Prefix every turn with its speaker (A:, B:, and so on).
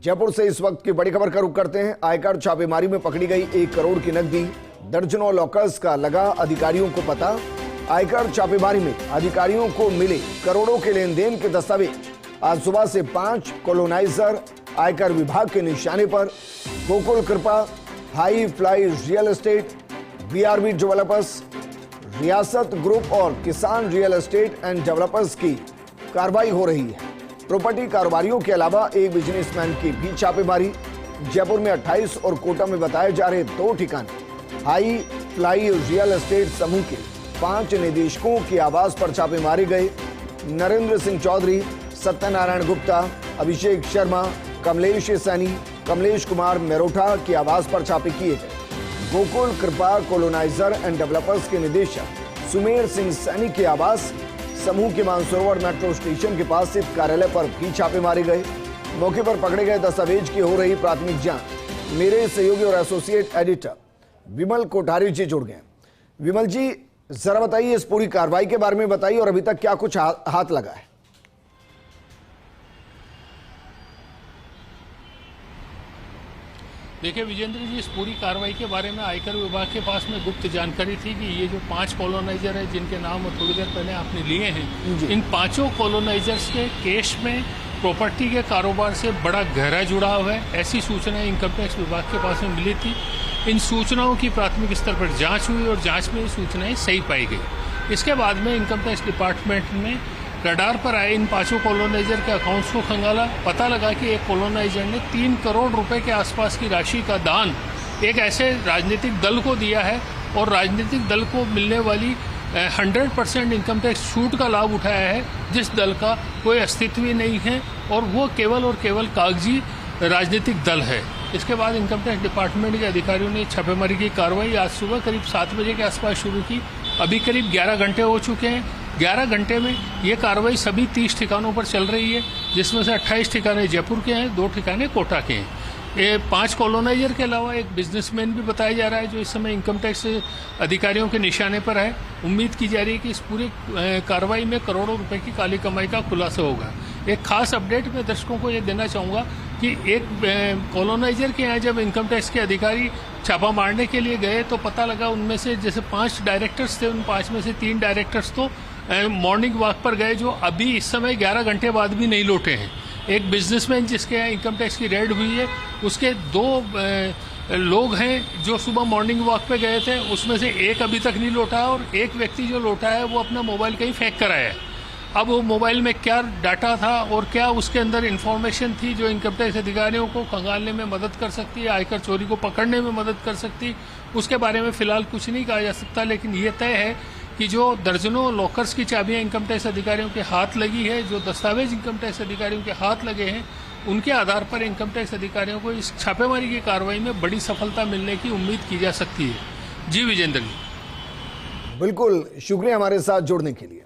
A: जयपुर से इस वक्त की बड़ी खबर का रुख करते हैं। आयकर छापेमारी में पकड़ी गई 1 करोड़ की नकदी, दर्जनों लॉकर्स का लगा अधिकारियों को पता। आयकर छापेमारी में अधिकारियों को मिले करोड़ों के लेन देन के दस्तावेज। आज सुबह से 5 कॉलोनाइजर आयकर विभाग के निशाने पर। गोकुल कृपा, high fly real estate, BRB developers, रियासत ग्रुप और किसान रियल एस्टेट एंड डेवलपर्स की कार्रवाई हो रही है। प्रॉपर्टी कारोबारियों के अलावा एक बिजनेसमैन की भी छापेमारी। जयपुर में 28 और कोटा में बताए जा रहे 2 ठिकाने हाई फ्लाई रियल एस्टेट समूह के 5 निदेशकों के आवास पर छापे मारे गए। नरेंद्र सिंह चौधरी, सत्यनारायण गुप्ता, अभिषेक शर्मा, कमलेश सैनी, कमलेश कुमार मेरोठा के आवास पर छापे किए गए। गोकुल कृपा कॉलोनाइजर एंड डेवलपर्स के निदेशक सुमेर सिंह सैनी के आवास समूह के मानसरोवर मेट्रो स्टेशन के पास स्थित कार्यालय पर भी छापे मारे गए। मौके पर पकड़े गए दस्तावेज की हो रही प्राथमिक जांच। मेरे सहयोगी और एसोसिएट एडिटर विमल कोठारी जी जुड़ गए। विमल जी, जरा बताइए इस पूरी कार्रवाई के बारे में बताइए और अभी तक क्या कुछ हाथ लगा है।
B: देखिए विजेंद्र जी, इस पूरी कार्रवाई के बारे में आयकर विभाग के पास में गुप्त जानकारी थी कि ये जो 5 कॉलोनाइजर हैं जिनके नाम थोड़ी देर पहले आपने लिए हैं, इन 5 कॉलोनाइजर्स के केस में प्रॉपर्टी के कारोबार से बड़ा गहरा जुड़ाव है। ऐसी सूचनाएं इनकम टैक्स विभाग के पास में मिली थी। इन सूचनाओं की प्राथमिक स्तर पर जांच हुई और जांच में ये सूचनाएं सही पाई गई। इसके बाद में इनकम टैक्स डिपार्टमेंट ने रडार पर आए इन 5 कॉलोनाइजर के अकाउंट्स को खंगाला। पता लगा कि एक कॉलोनाइजर ने 3 करोड़ रुपए के आसपास की राशि का दान एक ऐसे राजनीतिक दल को दिया है और राजनीतिक दल को मिलने वाली 100% इनकम टैक्स छूट का लाभ उठाया है, जिस दल का कोई अस्तित्व ही नहीं है और वो केवल और केवल कागजी राजनीतिक दल है। इसके बाद इनकम टैक्स डिपार्टमेंट के अधिकारियों ने छापेमारी की कार्रवाई आज सुबह करीब 7 बजे के आसपास शुरू की। अभी करीब 11 घंटे हो चुके हैं। 11 घंटे में ये कार्रवाई सभी 30 ठिकानों पर चल रही है, जिसमें से 28 ठिकाने जयपुर के हैं, 2 ठिकाने कोटा के हैं। ये 5 कॉलोनाइजर के अलावा एक बिजनेसमैन भी बताया जा रहा है जो इस समय इनकम टैक्स अधिकारियों के निशाने पर है। उम्मीद की जा रही है कि इस पूरी कार्रवाई में करोड़ों रुपए की काली कमाई का खुलासा होगा। एक खास अपडेट मैं दर्शकों को ये देना चाहूँगा कि एक कॉलोनाइजर के यहाँ जब इनकम टैक्स के अधिकारी छापा मारने के लिए गए तो पता लगा उनमें से जैसे 5 डायरेक्टर्स थे, उन 5 में से 3 डायरेक्टर्स तो मॉर्निंग वॉक पर गए, जो अभी इस समय 11 घंटे बाद भी नहीं लौटे हैं। एक बिजनेसमैन जिसके यहाँ इनकम टैक्स की रेड हुई है, उसके 2 लोग हैं जो सुबह मॉर्निंग वॉक पे गए थे, उसमें से एक अभी तक नहीं लौटा और एक व्यक्ति जो लौटा है वो अपना मोबाइल कहीं फेंक कर आया है। अब वो मोबाइल में क्या डाटा था और क्या उसके अंदर इंफॉर्मेशन थी जो इनकम टैक्स अधिकारियों को खंगालने में मदद कर सकती है, आयकर चोरी को पकड़ने में मदद कर सकती है, उसके बारे में फिलहाल कुछ नहीं कहा जा सकता। लेकिन ये तय है कि जो दर्जनों लॉकर्स की चाबियां इनकम टैक्स अधिकारियों के हाथ लगी है, जो दस्तावेज इनकम टैक्स अधिकारियों के हाथ लगे हैं, उनके आधार पर इनकम टैक्स अधिकारियों को इस छापेमारी की कार्रवाई में बड़ी सफलता मिलने की उम्मीद की जा सकती है। जी विजेंद्र जी,
A: बिल्कुल शुक्रिया हमारे साथ जुड़ने के लिए।